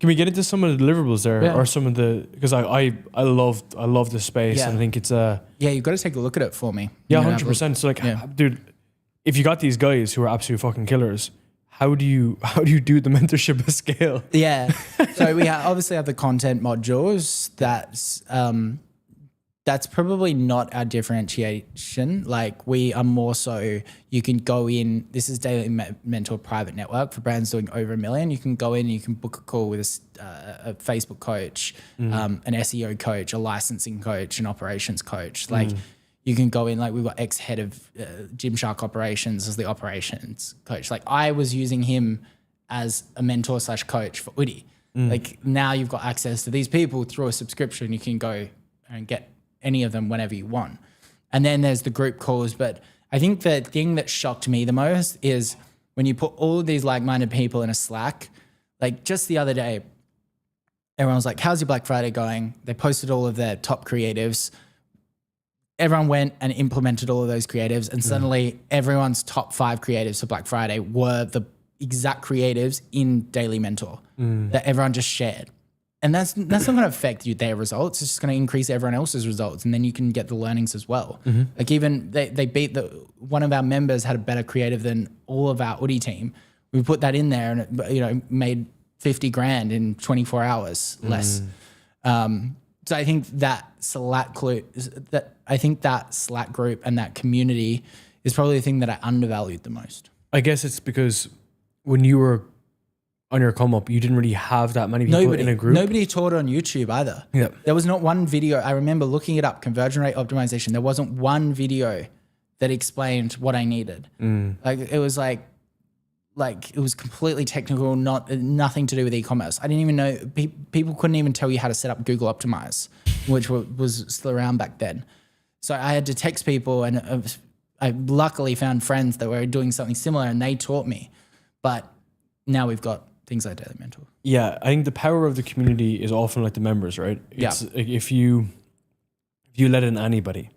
Can we get into some of the deliverables there, Yeah. or some of the, because I love the space, and I think it's yeah, you've got to take a look at it for me. yeah, I'm gonna have a 100%. So like, Yeah. dude, if you got these guys who are absolute fucking killers, how do you do the mentorship at scale? Yeah. So we obviously have the content modules. That's probably not our differentiation. Like we are more so, you can go in, this is Daily Mentor private network for brands doing over $1 million. You can go in and you can book a call with a Facebook coach, an SEO coach, a licensing coach, an operations coach. Like you can go in, like we've got ex-head of Gymshark operations as the operations coach. Like I was using him as a mentor / coach for Udi. Like now you've got access to these people through a subscription. You can go and get any of them whenever you want. And then there's the group calls. But I think the thing that shocked me the most is when you put all of these like-minded people in a Slack, like just the other day, everyone was like, how's your Black Friday going? They posted all of their top creatives. Everyone went and implemented all of those creatives, and suddenly everyone's top 5 creatives for Black Friday were the exact creatives in Daily Mentor that everyone just shared. And that's not going to affect their results. It's just going to increase everyone else's results, and then you can get the learnings as well. Like even they beat one of our members had a better creative than all of our Udi team. We put that in there, and it, made 50 grand in 24 hours less. So I think that Slack group and that community is probably the thing that I undervalued the most. I guess it's because when you were on your come up, you didn't really have that many people in a group. Nobody taught on YouTube either. Yeah. There was not one video. I remember looking it up, conversion rate optimization. There wasn't one video that explained what I needed. Like it was like it was completely technical, nothing to do with e-commerce. I didn't even know, people couldn't even tell you how to set up Google Optimize, which was still around back then. So I had to text people, and I luckily found friends that were doing something similar, and they taught me. But now we've got things like Daily Mentor. Yeah, I think the power of the community is often like the members, right? It's like if you let in anybody,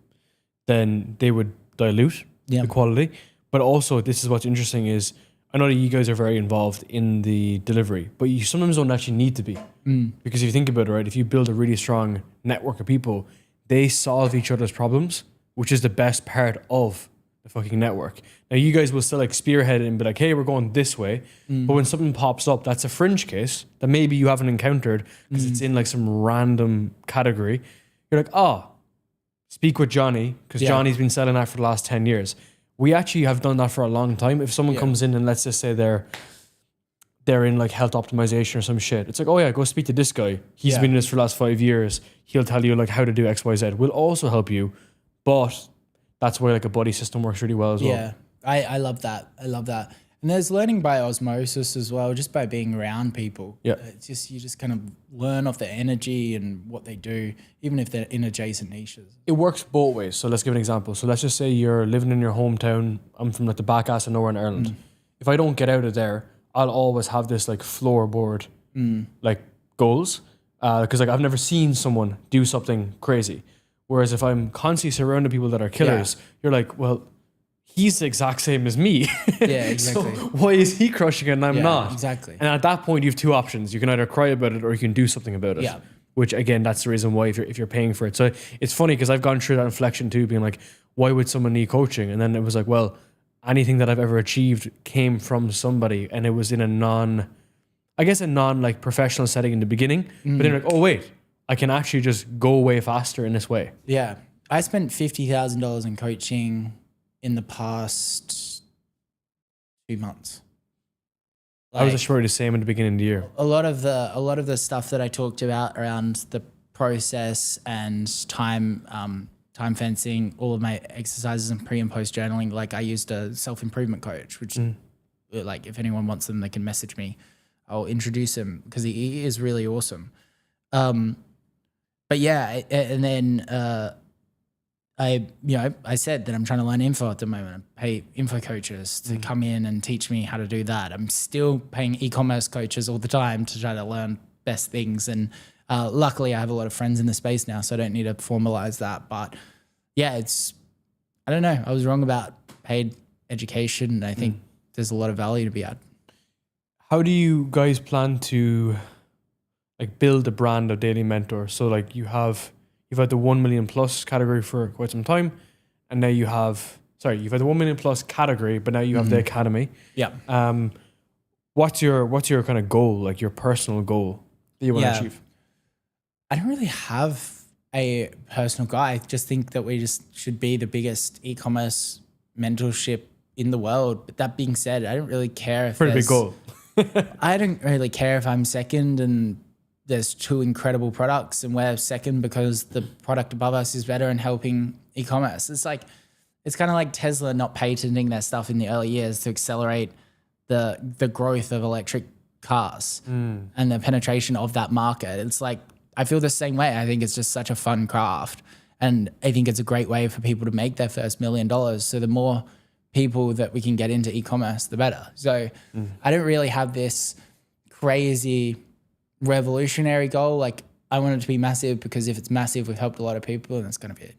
then they would dilute the quality. But also, this is what's interesting is, I know that you guys are very involved in the delivery, but you sometimes don't actually need to be. Because if you think about it, right, if you build a really strong network of people, they solve each other's problems, which is the best part of the fucking network. Now you guys will still like spearhead it and be like, hey, we're going this way. But when something pops up that's a fringe case that maybe you haven't encountered because it's in like some random category, you're like, oh, speak with Johnny, because Johnny's been selling that for the last 10 years. We actually have done that for a long time. If someone comes in and let's just say they're in like health optimization or some shit, it's like, oh yeah, go speak to this guy. He's been in this for the last 5 years. He'll tell you like how to do X, Y, Z. We'll also help you, but that's where like a buddy system works really well as well. Yeah, I love that. I love that. And there's learning by osmosis as well, just by being around people. Yeah. It's just, you just kind of learn off their energy and what they do, even if they're in adjacent niches. It works both ways. So let's give an example. So let's just say you're living in your hometown. I'm from like the back ass of nowhere in Ireland. If I don't get out of there, I'll always have this like floorboard like goals. Because like I've never seen someone do something crazy. Whereas if I'm constantly surrounded people that are killers, you're like, well, he's the exact same as me. Yeah, exactly. So why is he crushing it and I'm not? Exactly. And at that point, you have two options. You can either cry about it or you can do something about it. Yeah. Which again, that's the reason why if you're paying for it. So it's funny because I've gone through that inflection too, being like, why would someone need coaching? And then it was like, well, anything that I've ever achieved came from somebody, and it was in a non like professional setting in the beginning. But then like, oh wait, I can actually just go way faster in this way. Yeah. I spent $50,000 in coaching in the past 2 months. I was assured the same in the beginning of the year. A lot of the stuff that I talked about around the process and time fencing, all of my exercises and pre and post journaling, like I used a self-improvement coach, which like if anyone wants them, they can message me. I'll introduce him because he is really awesome. But yeah, and then I said that I'm trying to learn info at the moment. I pay info coaches to come in and teach me how to do that. I'm still paying e-commerce coaches all the time to try to learn best things. And luckily I have a lot of friends in the space now, so I don't need to formalize that. But yeah, I don't know. I was wrong about paid education. I think there's a lot of value to be had. How do you guys plan to like build a brand of Daily Mentor. So like you've had the 1 million plus category for quite some time, and now you've had the 1 million plus category, but now you have the academy. Yeah. What's your kind of goal, like your personal goal that you want to achieve? I don't really have a personal goal. I just think that we just should be the biggest e-commerce mentorship in the world. But that being said, I don't really care if Pretty big goal. I don't really care if I'm second and there's two incredible products and we're second because the product above us is better and helping e-commerce. It's kind of like Tesla not patenting their stuff in the early years to accelerate the growth of electric cars and the penetration of that market. It's like, I feel the same way. I think it's just such a fun craft. And I think it's a great way for people to make their first $1 million. So the more people that we can get into e-commerce, the better. So I don't really have this crazy revolutionary goal. Like I want it to be massive because if it's massive, we've helped a lot of people and that's going to be it.